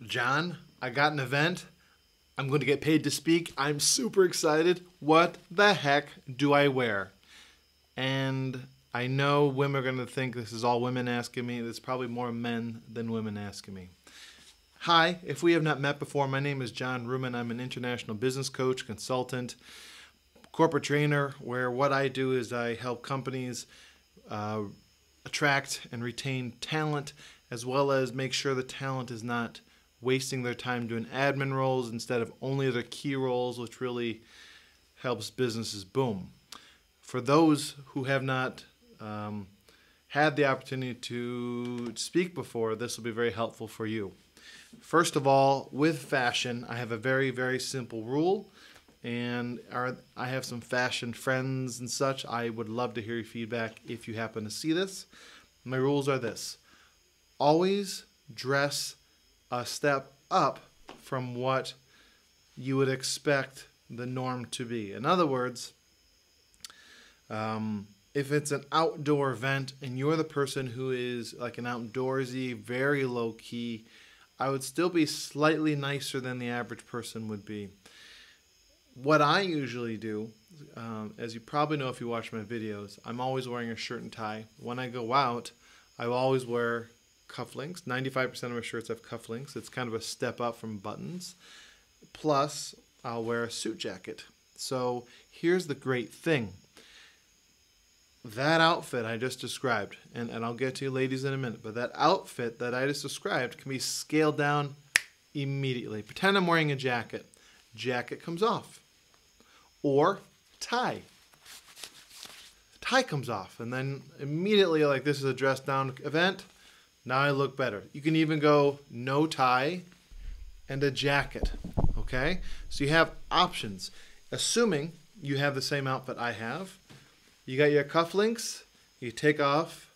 John, I got an event. I'm going to get paid to speak. I'm super excited. What the heck do I wear? And I know women are going to think this is all women asking me. There's probably more men than women asking me. Hi, if we have not met before, my name is John Ruman. I'm an international business coach, consultant, corporate trainer, where what I do is I help companies attract and retain talent, as well as make sure the talent is not wasting their time doing admin roles instead of only their key roles, which really helps businesses boom. For those who have not had the opportunity to speak before, this will be very helpful for you. First of all, with fashion, I have a very, very simple rule, and I have some fashion friends and such. I would love to hear your feedback if you happen to see this. My rules are this: always dress a step up from what you would expect the norm to be. In other words, if it's an outdoor event and you're the person who is like an outdoorsy, very low key, I would still be slightly nicer than the average person would be. What I usually do, as you probably know if you watch my videos, I'm always wearing a shirt and tie. When I go out, I will always wear cufflinks. 95% of my shirts have cufflinks. It's kind of a step up from buttons. Plus, I'll wear a suit jacket. So here's the great thing. That outfit I just described, and I'll get to you ladies in a minute, but that outfit that I just described can be scaled down immediately. Pretend I'm wearing a jacket. Jacket comes off. Or tie. Tie comes off, and then immediately, like, this is a dress down event. Now I look better. You can even go no tie and a jacket, okay? So you have options. Assuming you have the same outfit I have, you got your cufflinks, you take off,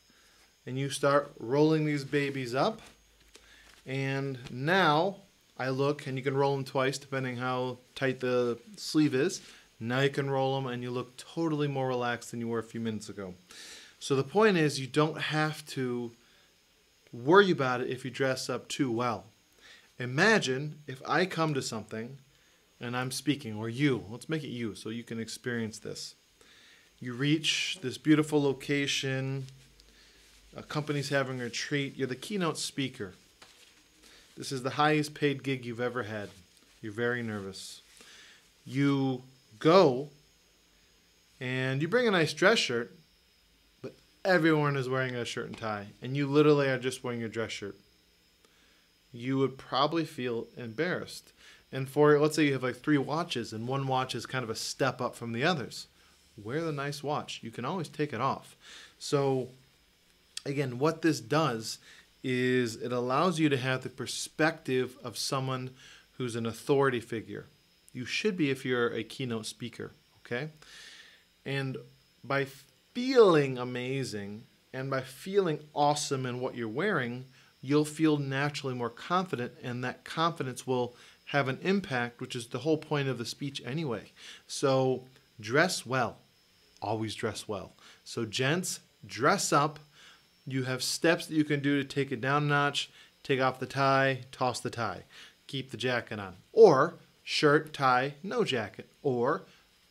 and you start rolling these babies up. And now I look, and you can roll them twice depending how tight the sleeve is. Now you can roll them, and you look totally more relaxed than you were a few minutes ago. So the point is, you don't have to worry about it if you dress up too well. Imagine if I come to something and I'm speaking, or you, let's make it you so you can experience this. You reach this beautiful location, a company's having a retreat, you're the keynote speaker. This is the highest paid gig you've ever had. You're very nervous. You go and you bring a nice dress shirt, but everyone is wearing a shirt and tie, and you literally are just wearing your dress shirt. You would probably feel embarrassed. And for, let's say you have like 3 watches, and one watch is kind of a step up from the others. Wear the nice watch. You can always take it off. So, again, what this does is it allows you to have the perspective of someone who's an authority figure. You should be if you're a keynote speaker, okay? And by feeling amazing and by feeling awesome in what you're wearing, you'll feel naturally more confident, and that confidence will have an impact, which is the whole point of the speech anyway. So dress well. Always dress well. So gents, dress up. You have steps that you can do to take it down a notch. Take off the tie, toss the tie. Keep the jacket on. Or shirt, tie, no jacket. Or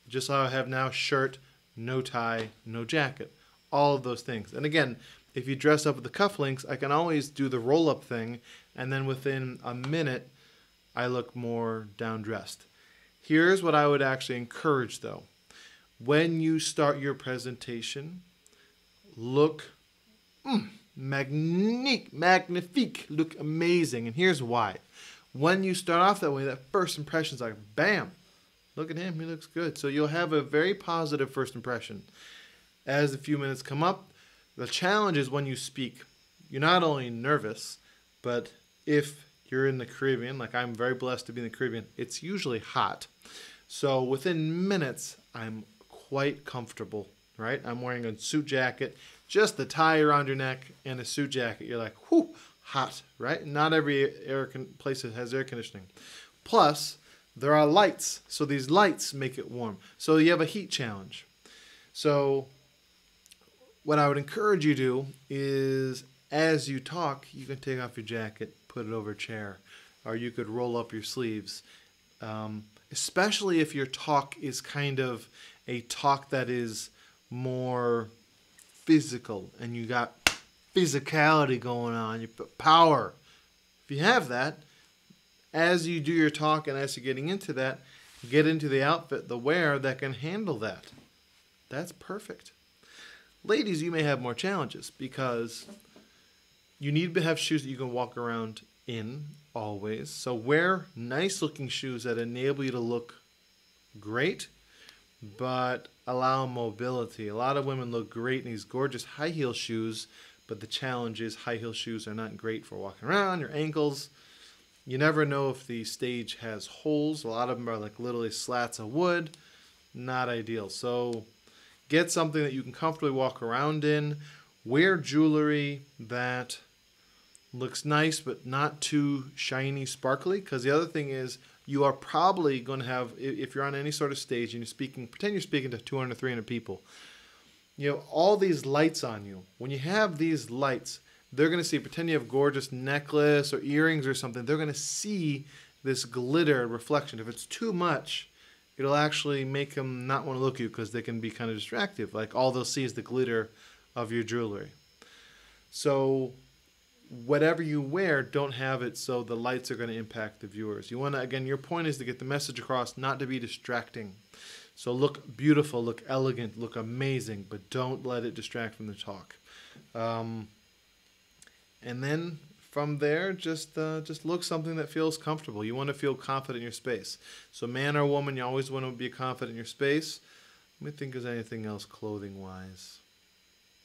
just how I have now, shirt, no tie, no jacket. All of those things. And again, if you dress up with the cufflinks, I can always do the roll-up thing, and then within a minute, I look more down-dressed. Here's what I would actually encourage, though. When you start your presentation, look magnifique, look amazing. And here's why. When you start off that way, that first impression is like, bam, look at him, he looks good. So you'll have a very positive first impression. As the few minutes come up, the challenge is when you speak, you're not only nervous, but if you're in the Caribbean, like I'm very blessed to be in the Caribbean, it's usually hot. So within minutes, I'm quite comfortable, right? I'm wearing a suit jacket, just the tie around your neck and a suit jacket. You're like, whew, hot, right? Not every place has air conditioning. Plus, there are lights, so these lights make it warm. So you have a heat challenge. So what I would encourage you to do is, as you talk, you can take off your jacket, put it over a chair. or you could roll up your sleeves. Especially if your talk is kind of a talk that is more physical and you got physicality going on, you put power. If you have that, as you do your talk and as you're getting into that, get into the outfit, the wear that can handle that. That's perfect. Ladies, you may have more challenges because you need to have shoes that you can walk around in always. So wear nice looking shoes that enable you to look great, but allow mobility. A lot of women look great in these gorgeous high heel shoes, but the challenge is high heel shoes are not great for walking around, your ankles. You never know if the stage has holes. A lot of them are like literally slats of wood. Not ideal. So get something that you can comfortably walk around in. Wear jewelry that looks nice but not too shiny, sparkly. Because the other thing is you are probably going to have, if you're on any sort of stage and you're speaking, pretend you're speaking to 200 or 300 people. You know, all these lights on you. When you have these lights, they're going to see, pretend you have a gorgeous necklace or earrings or something, they're going to see this glitter reflection. If it's too much, it'll actually make them not want to look at you because they can be kind of distractive. Like all they'll see is the glitter of your jewelry. So whatever you wear, don't have it so the lights are going to impact the viewers. You want to, again, your point is to get the message across, not to be distracting. So look beautiful, look elegant, look amazing, but don't let it distract from the talk. And then from there, just look something that feels comfortable. You want to feel confident in your space. So man or woman, you always want to be confident in your space. Let me think, is anything else clothing-wise?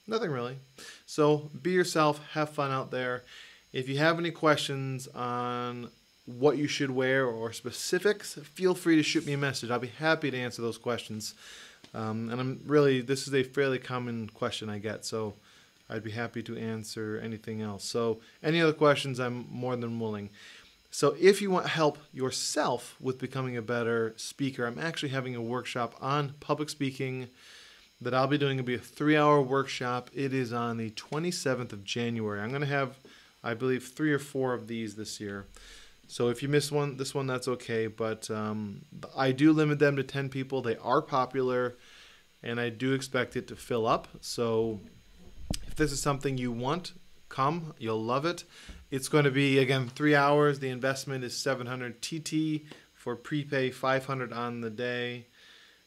Nothing really. So be yourself, have fun out there. If you have any questions on what you should wear or specifics, feel free to shoot me a message. I'll be happy to answer those questions. And this is a fairly common question I get, so I'd be happy to answer anything else. So any other questions, I'm more than willing. So if you want help yourself with becoming a better speaker, I'm actually having a workshop on public speaking that I'll be doing. It'll be a 3-hour workshop. It is on the 27th of January. I'm going to have, I believe, 3 or 4 of these this year. So if you miss this one, that's okay. But I do limit them to 10 people. They are popular, and I do expect it to fill up. So if this is something you want, come. You'll love it. It's going to be, again, 3 hours. The investment is $700 TT for prepay, $500 on the day.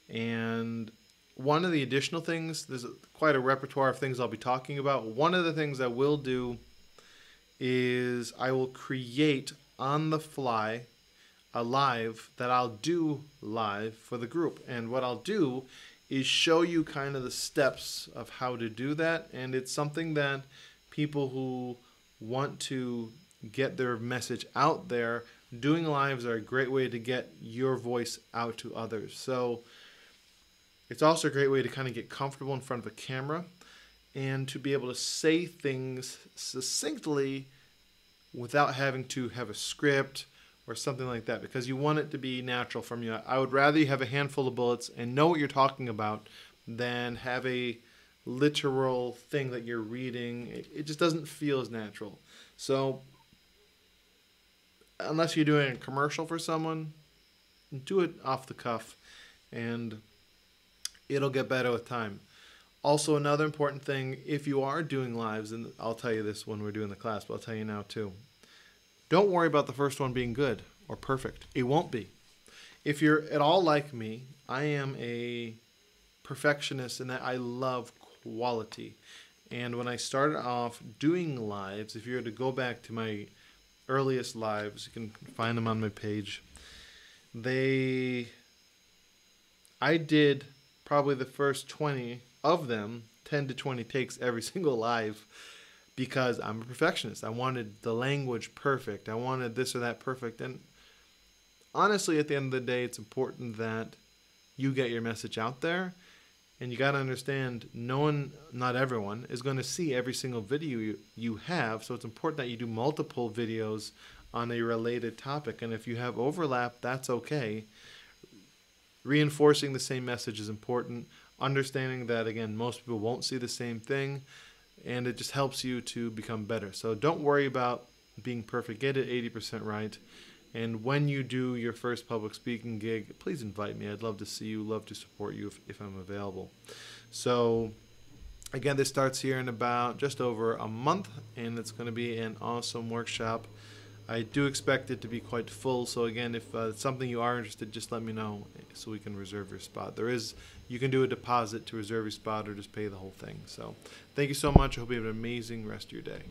And one of the additional things, there's quite a repertoire of things I'll be talking about. One of the things I will do is I will create on the fly a live that I'll do live for the group. And what I'll do is show you kind of the steps of how to do that. And it's something that people who want to get their message out there, doing lives are a great way to get your voice out to others. So it's also a great way to kind of get comfortable in front of a camera and to be able to say things succinctly without having to have a script or something like that, because you want it to be natural from you. I would rather you have a handful of bullets and know what you're talking about than have a literal thing that you're reading. It just doesn't feel as natural. So unless you're doing a commercial for someone, do it off the cuff and it'll get better with time. Also, another important thing, if you are doing lives, and I'll tell you this when we're doing the class, but I'll tell you now too, don't worry about the first one being good or perfect. It won't be. If you're at all like me, I am a perfectionist in that I love quality. And when I started off doing lives, if you were to go back to my earliest lives, you can find them on my page, I did probably the first 20 of them, 10 to 20 takes every single live, because I'm a perfectionist. I wanted the language perfect. I wanted this or that perfect. And honestly, at the end of the day, it's important that you get your message out there. And you got to understand, not everyone, is going to see every single video you have. So it's important that you do multiple videos on a related topic. And if you have overlap, that's okay. Reinforcing the same message is important. Understanding that, again, most people won't see the same thing. And it just helps you to become better. So don't worry about being perfect. Get it 80% right. And when you do your first public speaking gig, please invite me. I'd love to see you, love to support you if I'm available. So again, this starts here in about just over a month, and it's going to be an awesome workshop. I do expect it to be quite full, so again, if it's something you are interested, just let me know so we can reserve your spot. You can do a deposit to reserve your spot or just pay the whole thing. So thank you so much. I hope you have an amazing rest of your day.